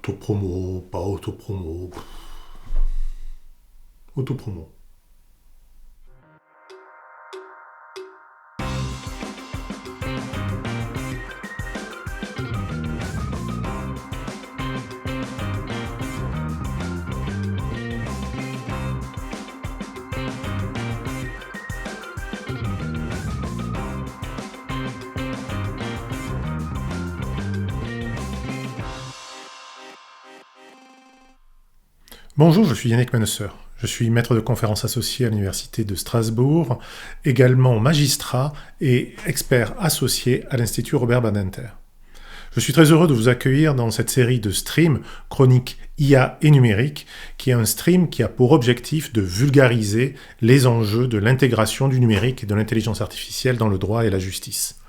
Autopromo, pas autopromo. Autopromo. Bonjour, je suis Yannick Menesseur. Je suis maître de conférences associé à l'Université de Strasbourg, également magistrat et expert associé à l'Institut Robert Badinter. Je suis très heureux de vous accueillir dans cette série de streams chroniques IA et numérique, qui est un stream qui a pour objectif de vulgariser les enjeux de l'intégration du numérique et de l'intelligence artificielle dans le droit et la justice.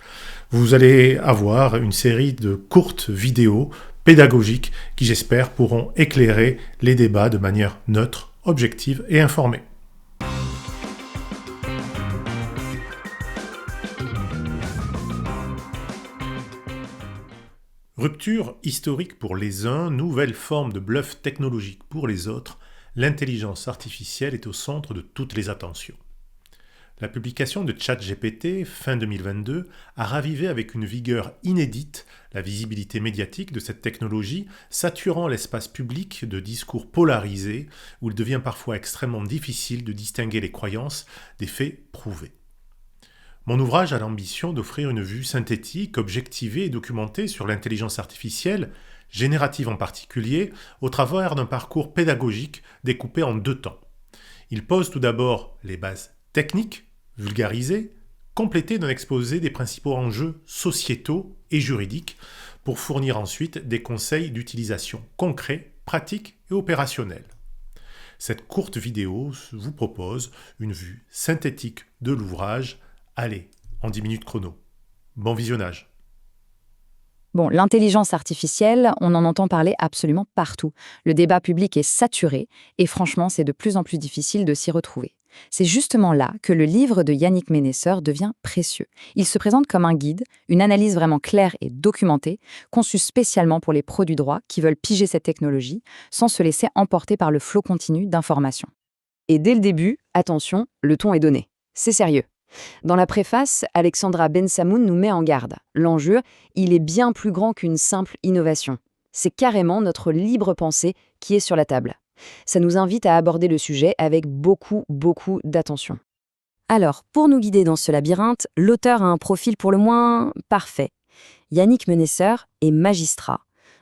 Vous allez avoir une série de courtes vidéos pédagogiques qui, j'espère, pourront éclairer les débats de manière neutre, objective et informée. Rupture historique pour les uns, nouvelle forme de bluff technologique pour les autres, l'intelligence artificielle est au centre de toutes les attentions. La publication de ChatGPT, fin 2022, a ravivé avec une vigueur inédite la visibilité médiatique de cette technologie, saturant l'espace public de discours polarisés où il devient parfois extrêmement difficile de distinguer les croyances des faits prouvés. Mon ouvrage a l'ambition d'offrir une vue synthétique, objectivée et documentée sur l'intelligence artificielle, générative en particulier, au travers d'un parcours pédagogique découpé en 2 temps. Il pose tout d'abord les bases techniques, vulgarisées, complétées d'un exposé des principaux enjeux sociétaux et juridiques, pour fournir ensuite des conseils d'utilisation concrets, pratiques et opérationnels. Cette courte vidéo vous propose une vue synthétique de l'ouvrage. Allez, en 10 minutes chrono. Bon visionnage. Bon, l'intelligence artificielle, on en entend parler absolument partout. Le débat public est saturé et franchement, c'est de plus en plus difficile de s'y retrouver. C'est justement là que le livre de Yannick Menesseur devient précieux. Il se présente comme un guide, une analyse vraiment claire et documentée, conçue spécialement pour les pros du droit qui veulent piger cette technologie sans se laisser emporter par le flot continu d'informations. Et dès le début, attention, le ton est donné. C'est sérieux. Dans la préface, Alexandra Bensamoun nous met en garde. L'enjeu, il est bien plus grand qu'une simple innovation. C'est carrément notre libre pensée qui est sur la table. Ça nous invite à aborder le sujet avec beaucoup d'attention. Alors, pour nous guider dans ce labyrinthe, l'auteur a un profil pour le moins parfait. Yannick Menesseur est magistrat.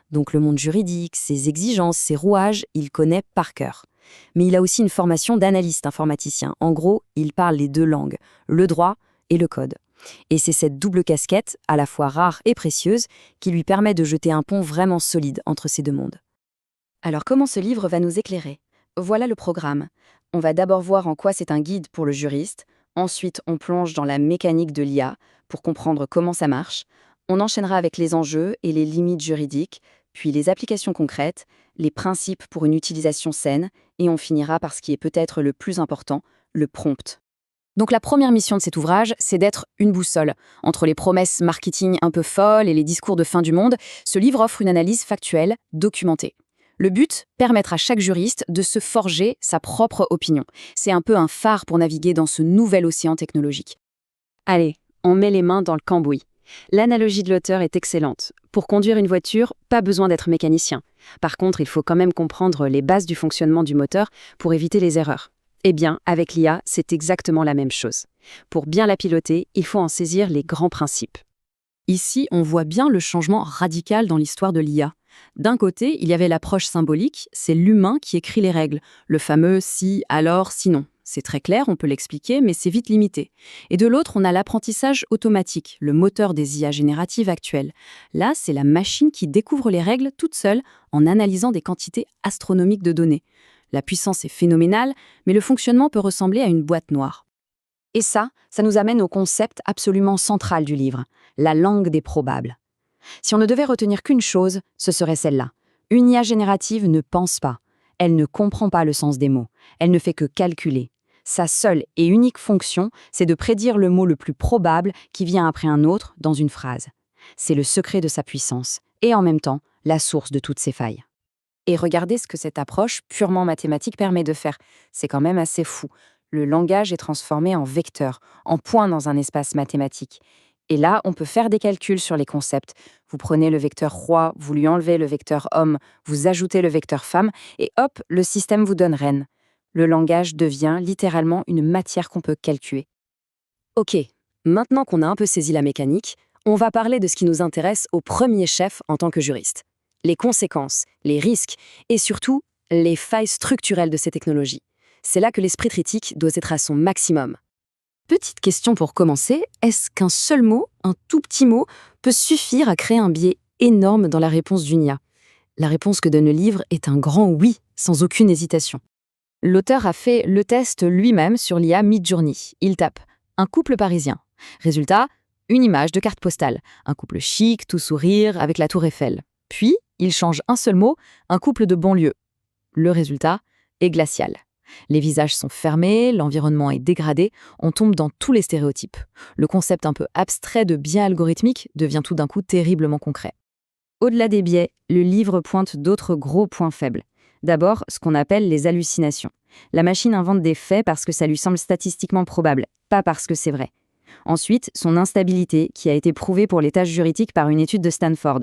Donc le monde juridique, ses exigences, ses rouages, il connaît par cœur. Mais il a aussi une formation d'analyste informaticien. En gros, il parle les 2 langues, le droit et le code. Et c'est cette double casquette, à la fois rare et précieuse, qui lui permet de jeter un pont vraiment solide entre ces 2 mondes. Alors comment ce livre va nous éclairer ? Voilà le programme. On va d'abord voir en quoi c'est un guide pour le juriste. Ensuite, on plonge dans la mécanique de l'IA pour comprendre comment ça marche. On enchaînera avec les enjeux et les limites juridiques, puis les applications concrètes, les principes pour une utilisation saine, et on finira par ce qui est peut-être le plus important, le prompt. Donc la première mission de cet ouvrage, c'est d'être une boussole. Entre les promesses marketing un peu folles et les discours de fin du monde, ce livre offre une analyse factuelle, documentée. Le but, permettre à chaque juriste de se forger sa propre opinion. C'est un peu un phare pour naviguer dans ce nouvel océan technologique. Allez, on met les mains dans le cambouis. L'analogie de l'auteur est excellente. Pour conduire une voiture, pas besoin d'être mécanicien. Par contre, il faut quand même comprendre les bases du fonctionnement du moteur pour éviter les erreurs. Eh bien, avec l'IA, c'est exactement la même chose. Pour bien la piloter, il faut en saisir les grands principes. Ici, on voit bien le changement radical dans l'histoire de l'IA. D'un côté, il y avait l'approche symbolique, c'est l'humain qui écrit les règles, le fameux si, alors, sinon. C'est très clair, on peut l'expliquer, mais c'est vite limité. Et de l'autre, on a l'apprentissage automatique, le moteur des IA génératives actuelles. Là, c'est la machine qui découvre les règles toute seule en analysant des quantités astronomiques de données. La puissance est phénoménale, mais le fonctionnement peut ressembler à une boîte noire. Et ça nous amène au concept absolument central du livre, la langue des probables. Si on ne devait retenir qu'une chose, ce serait celle-là. Une IA générative ne pense pas. Elle ne comprend pas le sens des mots. Elle ne fait que calculer. Sa seule et unique fonction, c'est de prédire le mot le plus probable qui vient après un autre dans une phrase. C'est le secret de sa puissance et en même temps la source de toutes ses failles. Et regardez ce que cette approche purement mathématique permet de faire. C'est quand même assez fou. Le langage est transformé en vecteur, en point dans un espace mathématique. Et là, on peut faire des calculs sur les concepts. Vous prenez le vecteur roi, vous lui enlevez le vecteur homme, vous ajoutez le vecteur femme, et hop, le système vous donne reine. Le langage devient littéralement une matière qu'on peut calculer. Ok, maintenant qu'on a un peu saisi la mécanique, on va parler de ce qui nous intéresse au premier chef en tant que juriste. Les conséquences, les risques et surtout les failles structurelles de ces technologies. C'est là que l'esprit critique doit être à son maximum. Petite question pour commencer, est-ce qu'un seul mot, un tout petit mot, peut suffire à créer un biais énorme dans la réponse d'une IA? La réponse que donne le livre est un grand oui, sans aucune hésitation. L'auteur a fait le test lui-même sur l'IA Midjourney. Il tape « un couple parisien ». Résultat, une image de carte postale. Un couple chic, tout sourire, avec la tour Eiffel. Puis, il change un seul mot, un couple de banlieue. Le résultat est glacial. Les visages sont fermés, l'environnement est dégradé, on tombe dans tous les stéréotypes. Le concept un peu abstrait de biais algorithmique devient tout d'un coup terriblement concret. Au-delà des biais, le livre pointe d'autres gros points faibles. D'abord, ce qu'on appelle les hallucinations. La machine invente des faits parce que ça lui semble statistiquement probable, pas parce que c'est vrai. Ensuite, son instabilité, qui a été prouvée pour les tâches juridiques par une étude de Stanford.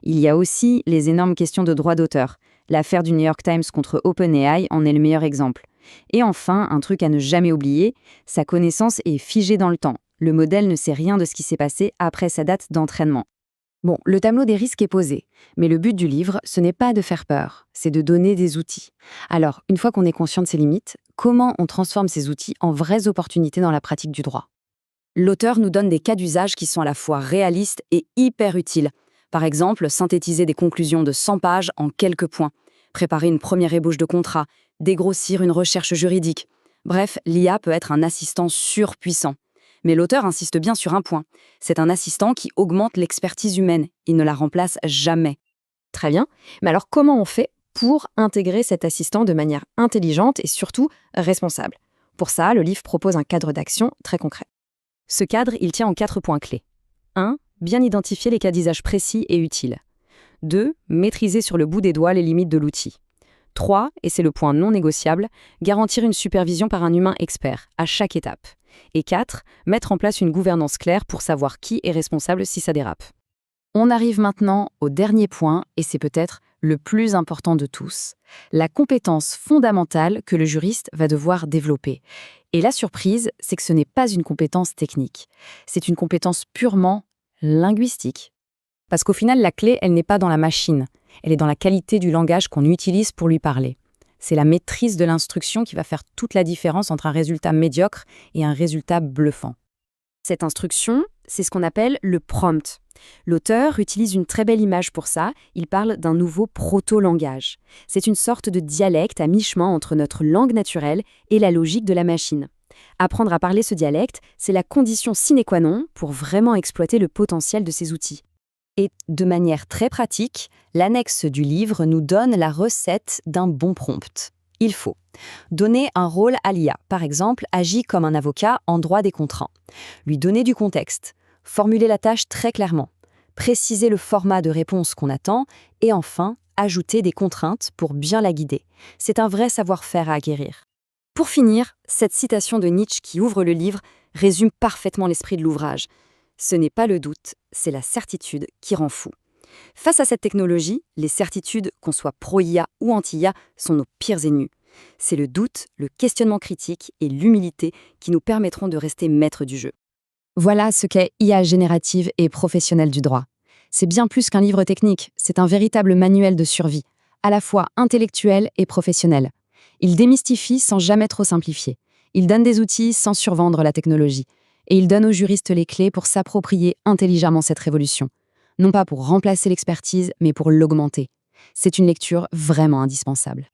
Il y a aussi les énormes questions de droit d'auteur. L'affaire du New York Times contre OpenAI en est le meilleur exemple. Et enfin, un truc à ne jamais oublier, sa connaissance est figée dans le temps. Le modèle ne sait rien de ce qui s'est passé après sa date d'entraînement. Bon, le tableau des risques est posé, mais le but du livre, ce n'est pas de faire peur, c'est de donner des outils. Alors, une fois qu'on est conscient de ses limites, comment on transforme ces outils en vraies opportunités dans la pratique du droit? L'auteur nous donne des cas d'usage qui sont à la fois réalistes et hyper utiles. Par exemple, synthétiser des conclusions de 100 pages en quelques points, préparer une première ébauche de contrat, dégrossir une recherche juridique. Bref, l'IA peut être un assistant surpuissant. Mais l'auteur insiste bien sur un point. C'est un assistant qui augmente l'expertise humaine. Il ne la remplace jamais. Très bien, mais alors comment on fait pour intégrer cet assistant de manière intelligente et surtout responsable? Pour ça, le livre propose un cadre d'action très concret. Ce cadre, il tient en 4 points clés. 1. Bien identifier les cas d'usage précis et utiles. 2. Maîtriser sur le bout des doigts les limites de l'outil. 3, et c'est le point non négociable, garantir une supervision par un humain expert, à chaque étape. Et 4, mettre en place une gouvernance claire pour savoir qui est responsable si ça dérape. On arrive maintenant au dernier point, et c'est peut-être le plus important de tous, la compétence fondamentale que le juriste va devoir développer. Et la surprise, c'est que ce n'est pas une compétence technique. C'est une compétence purement linguistique. Parce qu'au final, la clé, elle n'est pas dans la machine. Elle est dans la qualité du langage qu'on utilise pour lui parler. C'est la maîtrise de l'instruction qui va faire toute la différence entre un résultat médiocre et un résultat bluffant. Cette instruction, c'est ce qu'on appelle le prompt. L'auteur utilise une très belle image pour ça, il parle d'un nouveau proto-langage. C'est une sorte de dialecte à mi-chemin entre notre langue naturelle et la logique de la machine. Apprendre à parler ce dialecte, c'est la condition sine qua non pour vraiment exploiter le potentiel de ces outils. Et de manière très pratique, l'annexe du livre nous donne la recette d'un bon prompt. Il faut donner un rôle à l'IA, par exemple, agir comme un avocat en droit des contrats. Lui donner du contexte, formuler la tâche très clairement, préciser le format de réponse qu'on attend et enfin, ajouter des contraintes pour bien la guider. C'est un vrai savoir-faire à acquérir. Pour finir, cette citation de Nietzsche qui ouvre le livre résume parfaitement l'esprit de l'ouvrage. Ce n'est pas le doute, c'est la certitude qui rend fou. Face à cette technologie, les certitudes, qu'on soit pro-IA ou anti-IA, sont nos pires ennemis. C'est le doute, le questionnement critique et l'humilité qui nous permettront de rester maîtres du jeu. Voilà ce qu'est IA générative et professionnelle du droit. C'est bien plus qu'un livre technique, c'est un véritable manuel de survie, à la fois intellectuel et professionnel. Il démystifie sans jamais trop simplifier. Il donne des outils sans survendre la technologie. Et il donne aux juristes les clés pour s'approprier intelligemment cette révolution. Non pas pour remplacer l'expertise, mais pour l'augmenter. C'est une lecture vraiment indispensable.